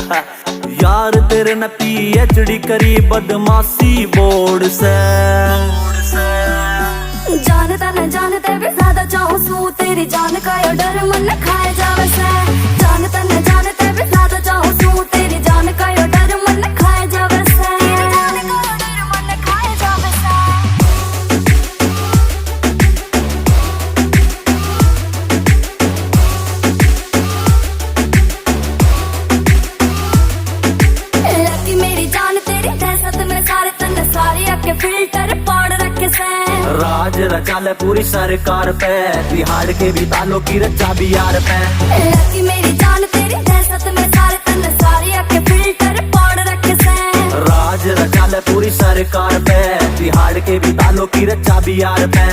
यार तेरे ने PhD करी बदमाशी बोर्ड से। जानता न जानते भी ज्यादा चाहूं सू तेरी जान का यो डर मन खाए जावे से। जानता न जानते भी ज्यादा चाहूं सू तेरी जान का यो डर मन खाए जावे से। तेरी जान का यो डर मन खाए जावे से। लकी मेरी जान तेरी दहशत में सारे तन सारे आके फिल्टर पाड़ रखे से। राज रचा ले पूरी सरकार पे, बिहार के भी तालों की रचा भी यार पे। लकी मेरी जान तेरी दहशत में सारे तन सारे आके फिल्टर पाड़ रखे से। राज रचा ले पूरी सरकार पे, बिहार के भी तालों की रचा भी यार पे।